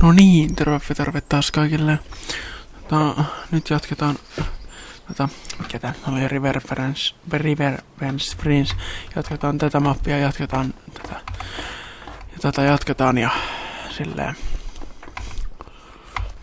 No niin, terve taas kaikille. Nyt jatketaan mikä tää oli, Reverence Prince. Jatketaan tätä mappia, jatketaan ja silleen.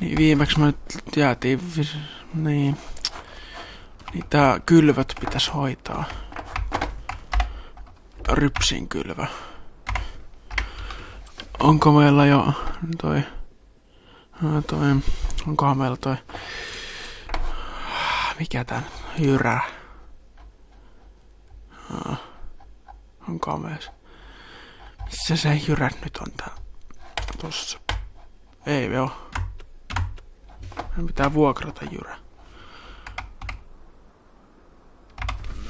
Niin viimeksi me nyt jäätiin, niin tää kylvöt pitäis hoitaa. Rypsin kylvö. Onko meillä jo onkohan meillä mikä tää jyrä? Onko meillä? Missä se jyrä nyt on tää? Tossa. Ei oo. Meidän pitää vuokrata jyrä.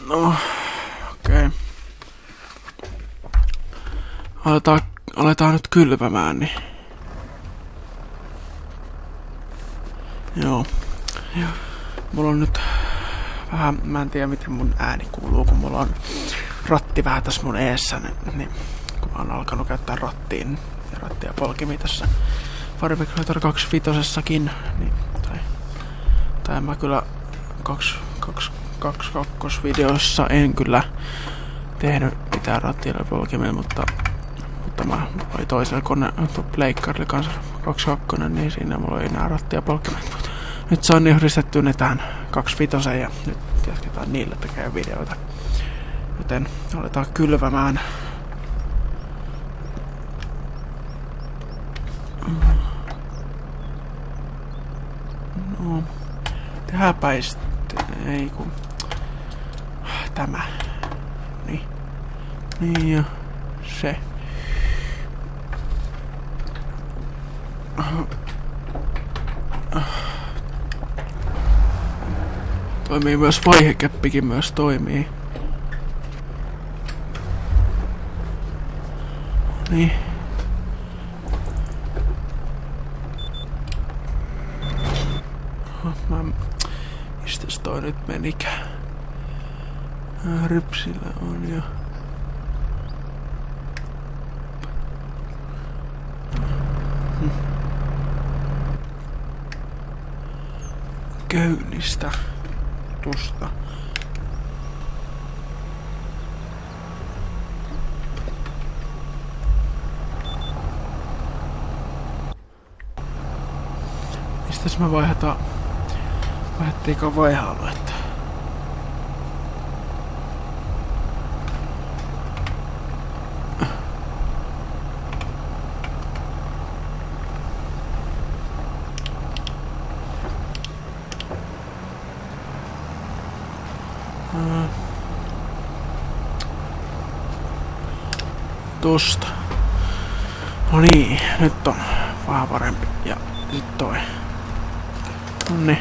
No, okei. Aletaan nyt kylvämään, niin. Joo. Mulla on nyt vähän, mä en tiedä miten mun ääni kuuluu, kun mulla on ratti vähän tässä mun eessä, niin kun mä oon alkanut käyttää rattia polkimia tässä Farming Simulator 25-ssäkin, niin tai mä kyllä kakkosvideossa en kyllä tehnyt mitään rattilla polkimia, mutta mä oli toisella pleikkarilla kanssa 22, niin siinä mulla ei enää rattia polkimia. Nyt se on yhdistetty ne tähän 25 ja nyt jatketaan niillä tekemään videoita. Joten aletaan kylvämään. No, tehdäänpä sitten, ei kun tämä. Niin ja se. Toimii myös vaihekeppikin myös toimii. Niin. Mistäs toi nyt menikään? Rypsillä on jo. Käynnistä. Tosta. Mistäs me vaihdettiinko vaihe-aluetta? Tosta. No niin, nyt on vähän parempi. Ja sit toi. Nonni.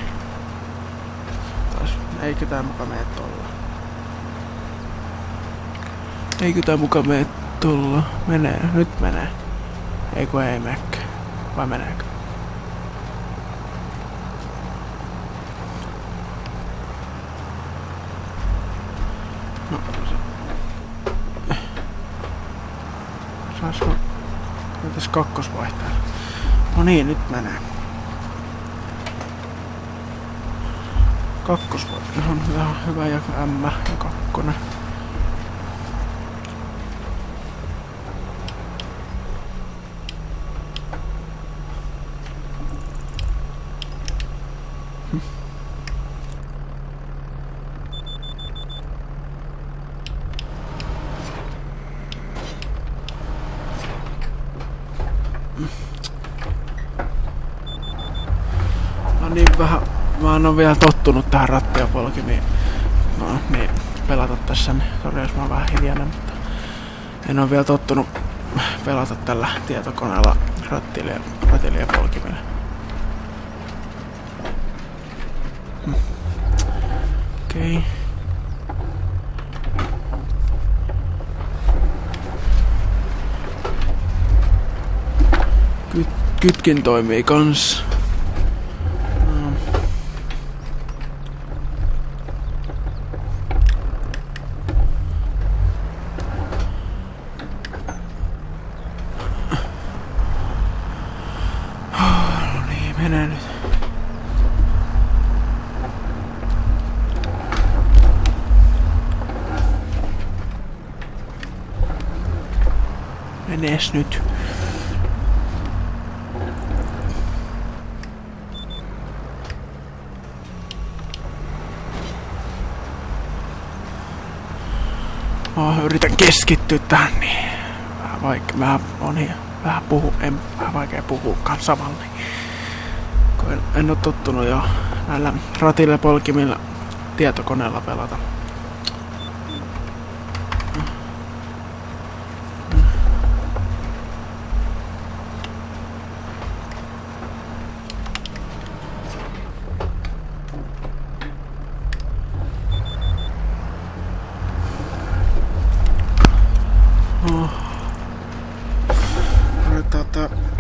Eikö tää muka mene tolla? Eikö tää muka mene tolla? Menee, nyt menee. Eikö ei menekään? Vai meneekö? No, saisiko tässä kakkosvaihtajalla? No niin, nyt menee. Kakkosvaihtajalla on hyvä ja M ja kakkonen. No niin vähän, mä en oo vielä tottunut tähän rattia polkimiin. No niin, pelata tässä, niin sori jos mä oon vähän hiljainen, mutta en oo vielä tottunut pelata tällä tietokoneella ratilla ja polkimilla. Okei. Kytkin toimii kans. Mene nyt. Menes nyt. Yritän keskittyä tähän, niin vähän vaikea puhua samalla. Kun en oo tottunut jo näillä ratilla polkimilla tietokoneella pelata.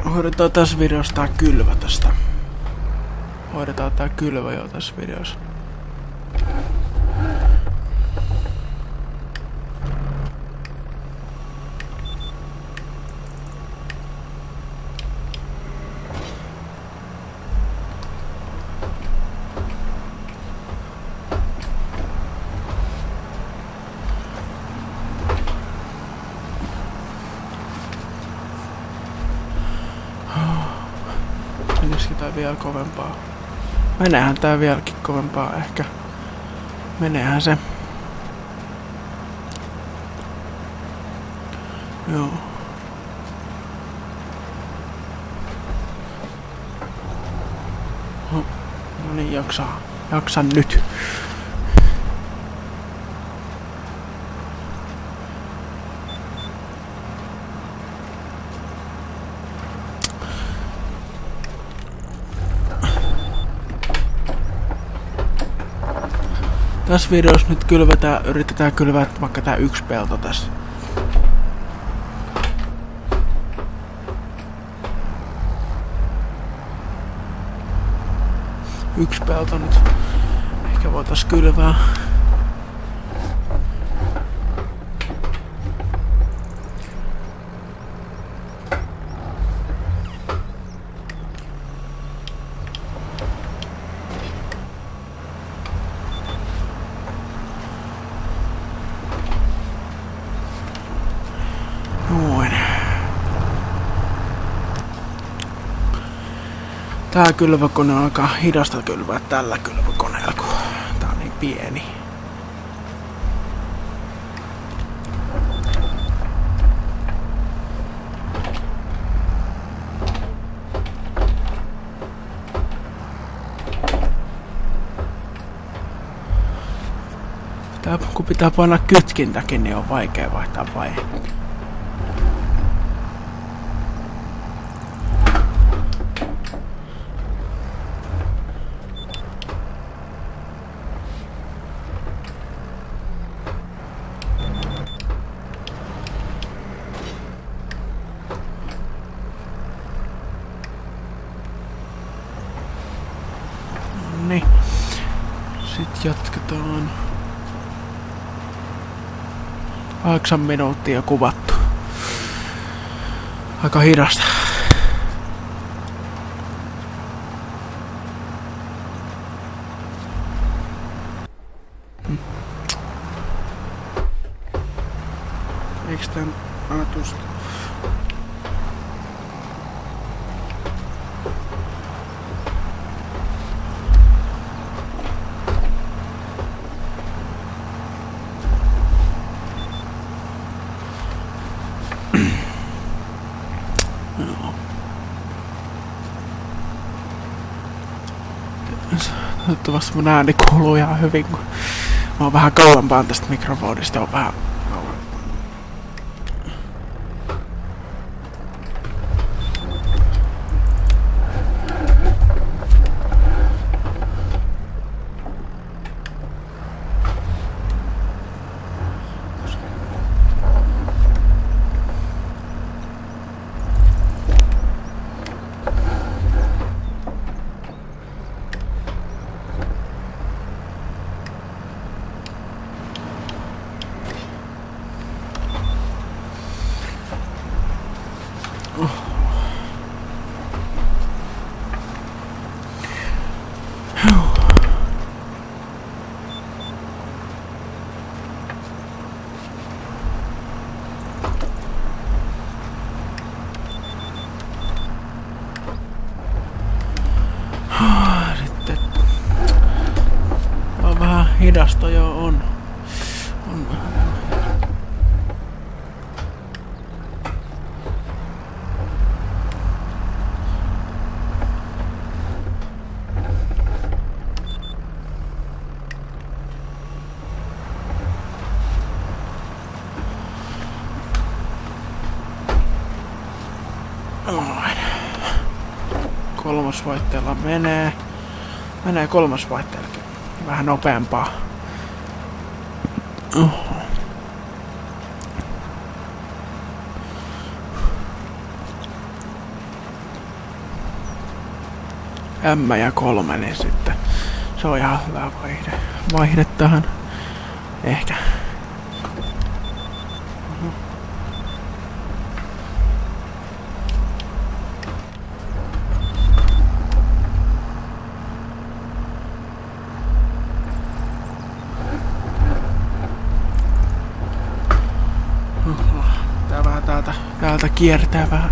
Hoidetaan tässä videossa tää kylvä tästä. Hoidetaan tää kylvä jo tässä videossa. Menisikö tää vielä kovempaa? Meneehän tää vieläkin kovempaa ehkä. Meneehän se. Joo. No niin, jaksan nyt. Tässä videossa nyt yritetään kylvää vaikka tää yksi pelto tässä. Yksi pelto nyt. Ehkä voitais kylvää. Tää kylväkone alkaa hidasta kylvää tällä kylväkoneella, kun tää on niin pieni. Kun pitää painaa kytkintäkin, niin on vaikea vaihtaa vaihe. Niin. Sitten jatketaan. 8 minuuttia kuvattu. Aika hidasta. Eiks tän ajatusta? Toivottavasti mun ääni kuuluu ihan hyvin, kun mä oon vähän kauempaan tästä mikrofonista. On vähän... hidasta joo on. Kolmosvaihteella menee kolmosvaihteellakin. Vähän nopeampaa. M ja 3, niin sitten se on ihan hyvä vaihde tähän. Ehkä. Tää vähän täältä kiertää vähän.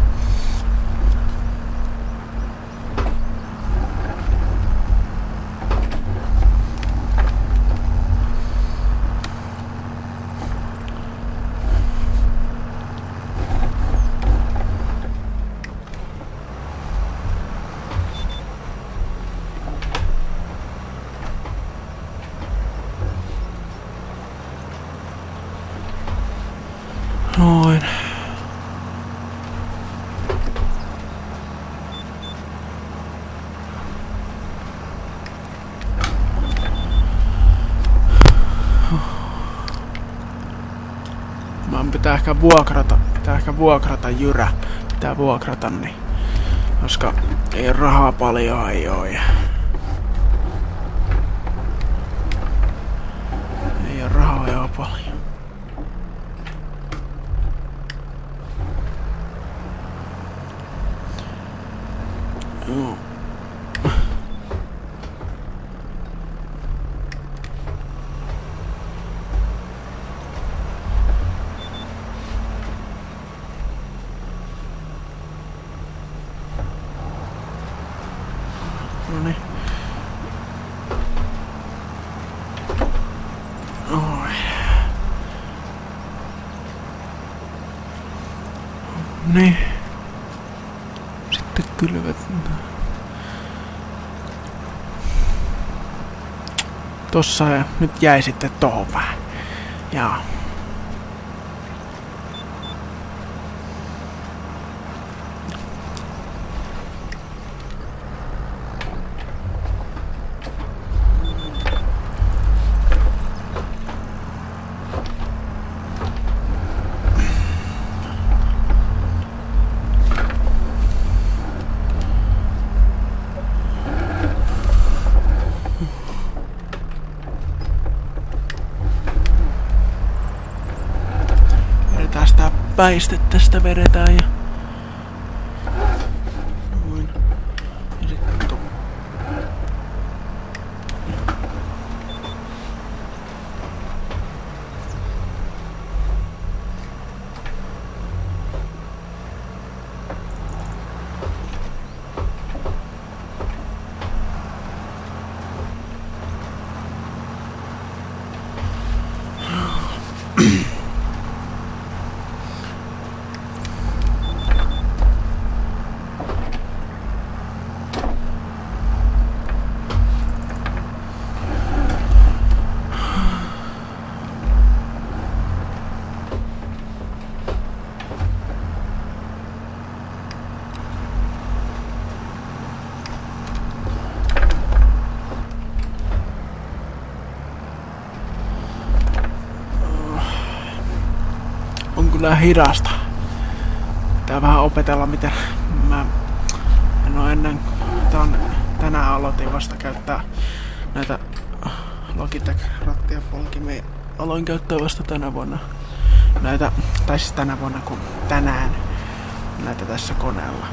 Noin. Pitää ehkä vuokrata jyrä. Pitää vuokrata, niin, koska ei rahaa paljon ei oo. Ei oo rahaa joo paljon. Joo. Noniin. Oi. Niin. Sitten kylvät. Tossa ja nyt jäi sitten tohon vähän. Jaa. Tää päiste tästä vedetään ja noin. Ja sitten on kyllä hidasta. Pitää vähän opetella miten mä en oo ennen tänään aloitin vasta käyttää näitä Logitech-rattia polkimia. Aloin käyttää vasta tänä vuonna näitä, tai siis tänä vuonna kun tänään näitä tässä koneella.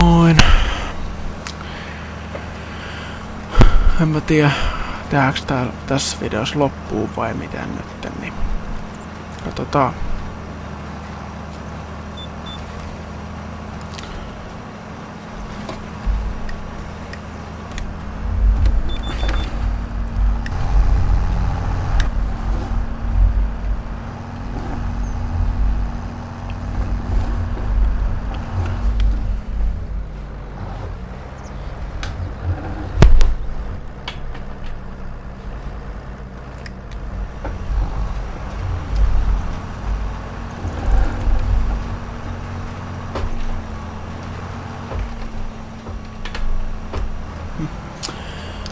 Noin. En mä tiedä, tehdäänkö tässä videossa loppuu vai miten nyt, niin Katsotaan.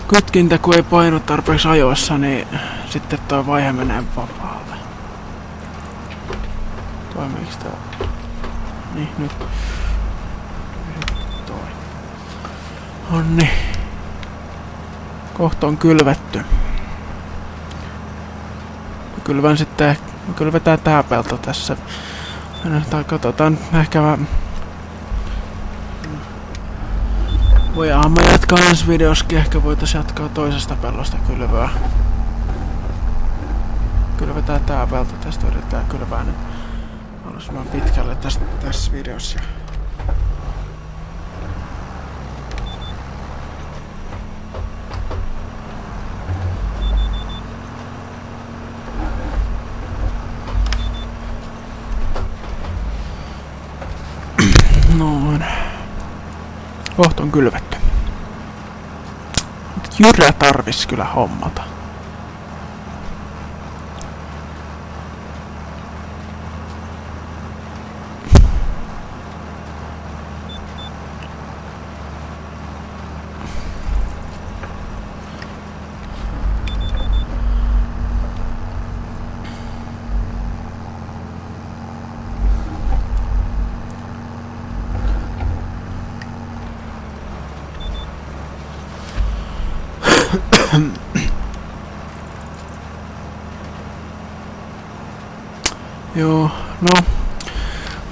Kytkintä kun ei painu tarpeeksi ajoissa, niin sitten tuo vaihe menee vapaalle. Toimiiks tää? Niin, nyt. Toi. Onni. Kohta on kylvetty. Kylvän sitten, kylvetään tää pelto tässä. Tai katsotaan ehkä vähän. Voidaan me jatkaa ensi videossakin, ehkä voitais jatkaa toisesta pellosta kylvöä. Kylvetään tää pelto, tästä yritetään kylvää nyt mahdollisimman pitkälle tässä videossa. Noin. Kohta on kylvetty. Jyrä tarvis kyllä hommata. Joo, no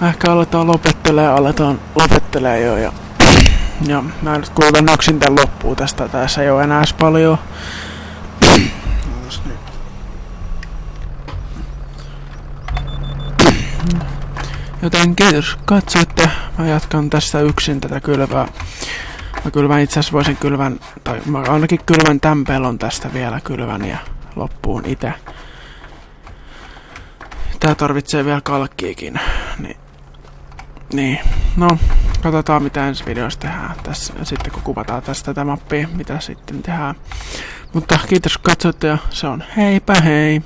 ehkä aletaan lopettelee jo ja mä nyt kuulen yksin tän loppuun tästä, tässä ei oo enää paljon. Joten kiitos katsoitte, mä jatkan tässä yksin tätä kylvää. Mä kylvän itseasiassa voisin kylvän, tai mä ainakin kylvän tän pelon tästä vielä kylvän ja loppuun ite. Tää tarvitsee vielä kalkkiikin, niin, no, katsotaan mitä ensi videossa tehdään tässä, sitten kun kuvataan tästä tätä mappia, mitä sitten tehdään. Mutta kiitos kun katsoitte ja se on heipä hei!